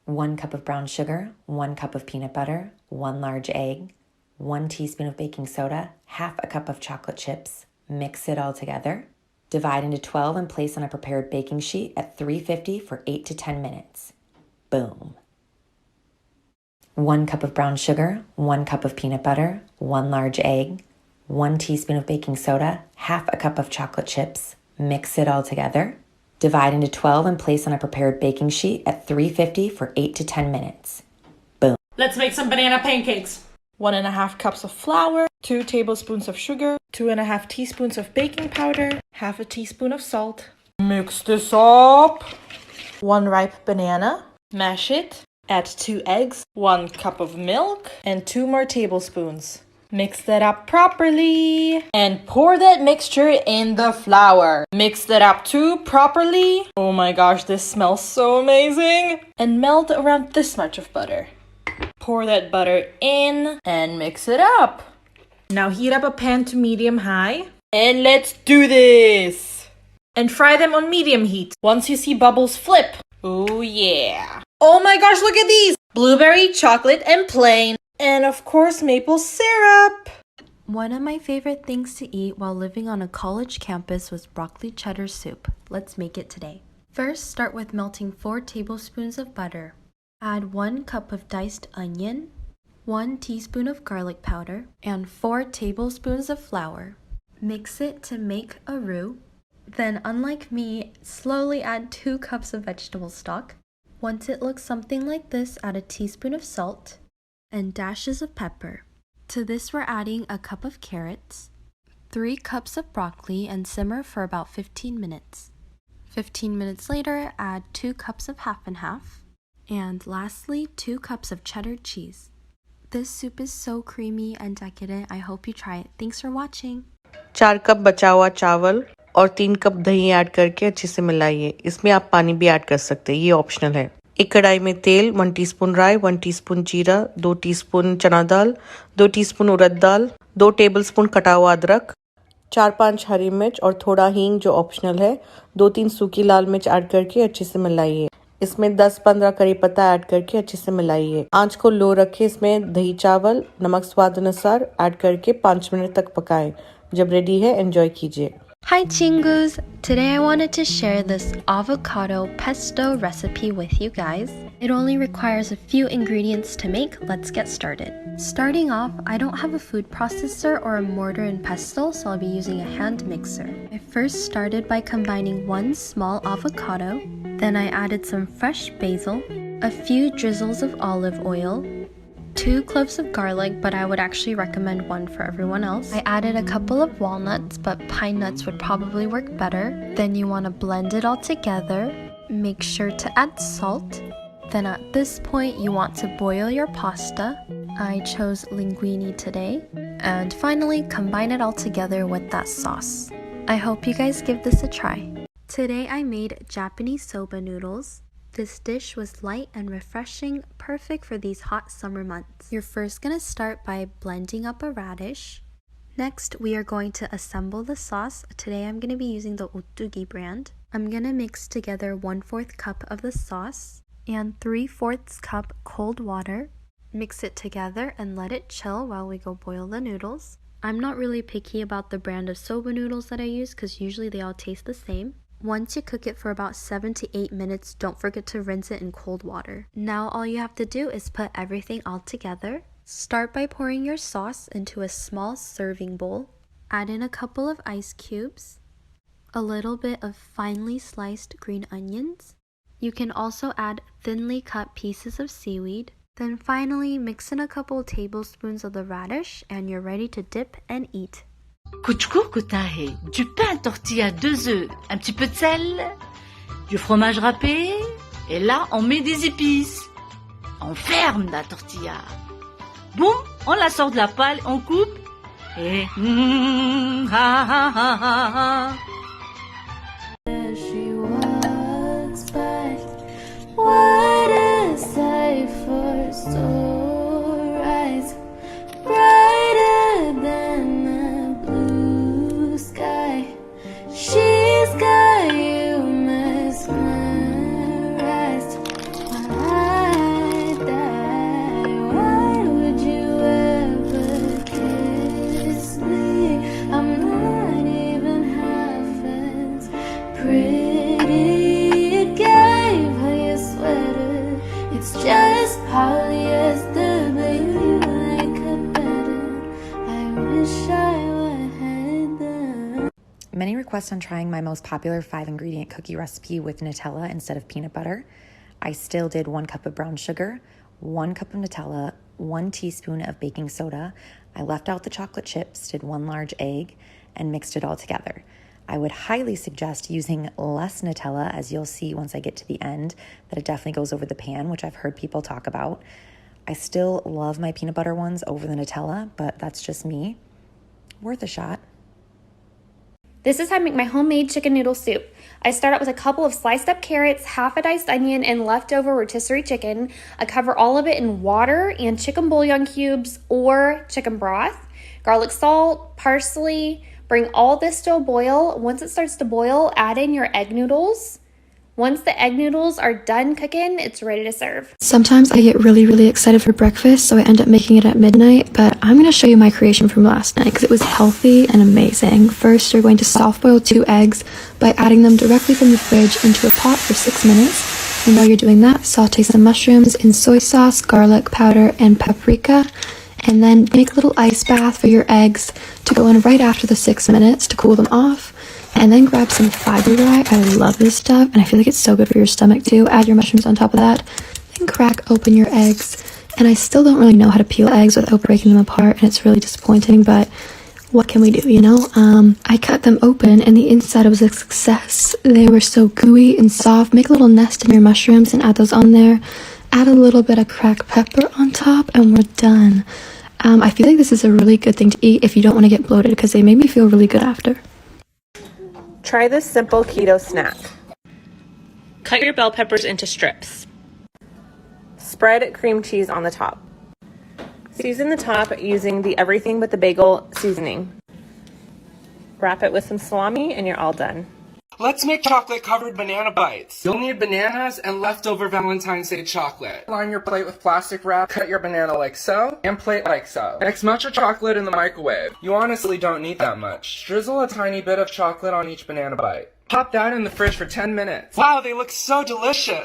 1 cup of brown sugar, 1 cup of peanut butter, 1 large egg, 1 teaspoon of baking soda, half a cup of chocolate chips. Mix it all together. Divide into 12 and place on a prepared baking sheet at 350 for 8 to 10 minutes. Boom. 1 cup of brown sugar, 1 cup of peanut butter, 1 large egg, 1 teaspoon of baking soda, half a cup of chocolate chips. Mix it all together. Divide into 12 and place on a prepared baking sheet at 350 for 8 to 10 minutes. Boom. Let's make some banana pancakes. 1.5 cups of flour, 2 tablespoons of sugar, 2.5 teaspoons of baking powder, half a teaspoon of salt. Mix this up. 1 ripe banana. Mash it. Add 2 eggs, 1 cup of milk, and 2 more tablespoons. Mix that up properly and pour that mixture in the flour. Mix that up too properly. Oh my gosh, this smells so amazing. And melt around this much of butter. Pour that butter in and mix it up. Now heat up a pan to medium high. And let's do this. And fry them on medium heat. Once you see bubbles flip. Oh yeah. Oh my gosh, look at these. Blueberry, chocolate, and plain. And of course, maple syrup. One of my favorite things to eat while living on a college campus was broccoli cheddar soup. Let's make it today. First, start with melting 4 tablespoons of butter. Add 1 cup of diced onion, 1 teaspoon of garlic powder, and 4 tablespoons of flour. Mix it to make a roux. Then, unlike me, slowly add 2 cups of vegetable stock. Once it looks something like this, add a teaspoon of salt and dashes of pepper. To this, we're adding a cup of carrots, 3 cups of broccoli, and simmer for about 15 minutes. 15 minutes later, add 2 cups of half and half. And lastly, 2 cups of cheddar cheese. This soup is so creamy and decadent. I hope you try it. Thanks for watching. 4 cup बचा हुआ चावल और 3 cup दही add करके अच्छे से मिलाइए. इसमें आप पानी भी ऐड कर सकते हैं, ये ऑप्शनल है. एक कढ़ाई में तेल, 1 टीस्पून राई, 1 टीस्पून जीरा, 2 टीस्पून चना दाल, 2 टीस्पून उड़द दाल, 2 टेबलस्पून कटा हुआ अदरक, 4-5 हरी मिर्च और थोड़ा हींग जो ऑप्शनल है. 2-3 सूखी लाल मिर्च ऐड करके अच्छे से मिलाइए. इसमें 10-15 करी पत्ता ऐड करके अच्छे से मिलाइए. आंच को लो रखें. इसमें दही चावल, नमक स्वाद अनुसार ऐड करके 5 मिनट तक पकाएं. जब रेडी है एंजॉय कीजिए. Hi Chingus! Today I wanted to share this avocado pesto recipe with you guys. It only requires a few ingredients to make. Let's get started. Starting off, I don't have a food processor or a mortar and pestle, so I'll be using a hand mixer. I first started by combining 1 small avocado, then I added some fresh basil, a few drizzles of olive oil, 2 cloves of garlic, but I would actually recommend 1 for everyone else. I added a couple of walnuts, but pine nuts would probably work better. Then you want to blend it all together. Make sure to add salt. Then at this point, you want to boil your pasta. I chose linguine today. And finally, combine it all together with that sauce. I hope you guys give this a try. Today I made Japanese soba noodles. This dish was light and refreshing, perfect for these hot summer months. You're first going to start by blending up a radish. Next, we are going to assemble the sauce. Today I'm going to be using the Otsugi brand. I'm going to mix together 1/4 cup of the sauce and 3/4 cup cold water. Mix it together and let it chill while we go boil the noodles. I'm not really picky about the brand of soba noodles that I use because usually they all taste the same. Once you cook it for about 7 to 8 minutes, don't forget to rinse it in cold water. Now all you have to do is put everything all together. Start by pouring your sauce into a small serving bowl. Add in a couple of ice cubes, a little bit of finely sliced green onions. You can also add thinly cut pieces of seaweed. Then finally mix in a couple tablespoons of the radish and you're ready to dip and eat. Kuchku kutahe, du pain tortilla 2 œufs, un petit peu de sel, du fromage râpé, et là on met des épices. On ferme la tortilla. Boum, on la sort de la poêle, on coupe, et ha ha ha ha ha. She walks by, what a sight for sore eyes, brighter than she's got you mesmerized. I request on trying my most popular 5-ingredient cookie recipe with Nutella instead of peanut butter, I still did 1 cup of brown sugar, 1 cup of Nutella, 1 teaspoon of baking soda. I left out the chocolate chips, did 1 large egg, and mixed it all together. I would highly suggest using less Nutella, as you'll see once I get to the end, that it definitely goes over the pan, which I've heard people talk about. I still love my peanut butter ones over the Nutella, but that's just me. Worth a shot. This is how I make my homemade chicken noodle soup. I start out with a couple of sliced up carrots, half a diced onion, and leftover rotisserie chicken. I cover all of it in water and chicken bouillon cubes or chicken broth, garlic salt, parsley. Bring all this to a boil. Once it starts to boil, add in your egg noodles. Once the egg noodles are done cooking, it's ready to serve. Sometimes I get really excited for breakfast, so I end up making it at midnight, but I'm going to show you my creation from last night because it was healthy and amazing. First, you're going to soft boil 2 eggs by adding them directly from the fridge into a pot for 6 minutes. And while you're doing that, saute some mushrooms in soy sauce, garlic powder, and paprika. And then make a little ice bath for your eggs to go in right after the 6 minutes to cool them off. And then grab some fiber rye. I love this stuff, and I feel like it's so good for your stomach too. Add your mushrooms on top of that. Then crack open your eggs. And I still don't really know how to peel eggs without breaking them apart, and it's really disappointing, but what can we do, you know? I cut them open, and the inside was a success. They were so gooey and soft. Make a little nest in your mushrooms and add those on there. Add a little bit of cracked pepper on top, and we're done. I feel like this is a really good thing to eat if you don't want to get bloated, because they made me feel really good after. Try this simple keto snack. Cut your bell peppers into strips. Spread cream cheese on the top. Season the top using the everything but the bagel seasoning. Wrap it with some salami and you're all done. Let's make chocolate-covered banana bites. You'll need bananas and leftover Valentine's Day chocolate. Line your plate with plastic wrap, cut your banana like so, and plate like so. Mix much of chocolate in the microwave. You honestly don't need that much. Drizzle a tiny bit of chocolate on each banana bite. Pop that in the fridge for 10 minutes. Wow, they look so delicious!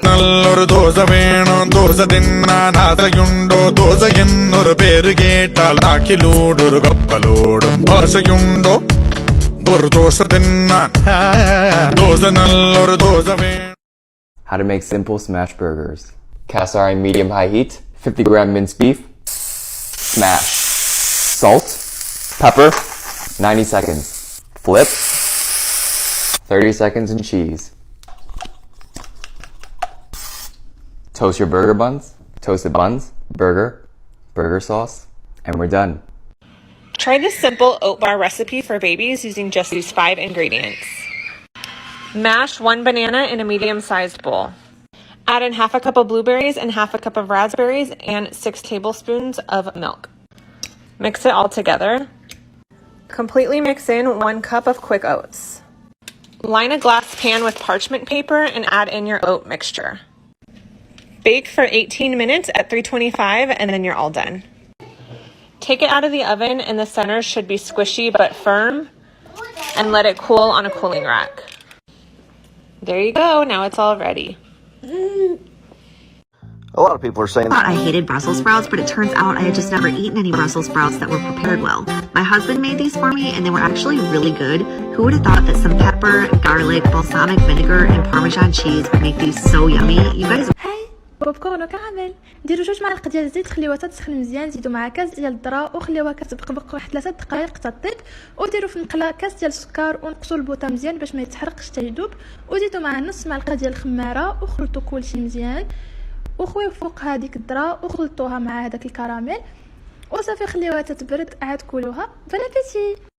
How to make simple smash burgers. Cast iron medium-high heat, 50-gram minced beef, smash. Salt, pepper, 90 seconds. Flip, 30 seconds and cheese. Toast your burger buns, toasted buns, burger sauce, and we're done. Try this simple oat bar recipe for babies using just these 5 ingredients. Mash 1 banana in a medium-sized bowl. Add in half a cup of blueberries and half a cup of raspberries and 6 tablespoons of milk. Mix it all together. Completely mix in 1 cup of quick oats. Line a glass pan with parchment paper and add in your oat mixture. Bake for 18 minutes at 325 and then you're all done. Take it out of the oven and the center should be squishy but firm, and let it cool on a cooling rack. There you go, now it's all ready. A lot of people are saying I thought I hated Brussels sprouts, but it turns out I had just never eaten any Brussels sprouts that were prepared well. My husband made these for me and they were actually really good. Who would have thought that some pepper, garlic, balsamic vinegar, and Parmesan cheese would make these so yummy? You guys بوب كورن وكراميل. نديرو 2 معالق ديال الزيت، خليوها تسخن مزيان، زيدو معها كاس ديال الذره وخليوها كتبقبق واحد 3 دقائق حتى تطيب، وديرو في المقله كاس ديال السكر ونقصوا البوطه مزيان باش ما يتحرقش حتى يذوب، وزيدو معاه نص معلقه ديال الخماره وخلطوا كلشي مزيان، وخويو فوق هذيك الذره وخلطوها مع هذاك الكراميل وصافي، خليوها تتبرد، عاد كلوها. بون ابيتي.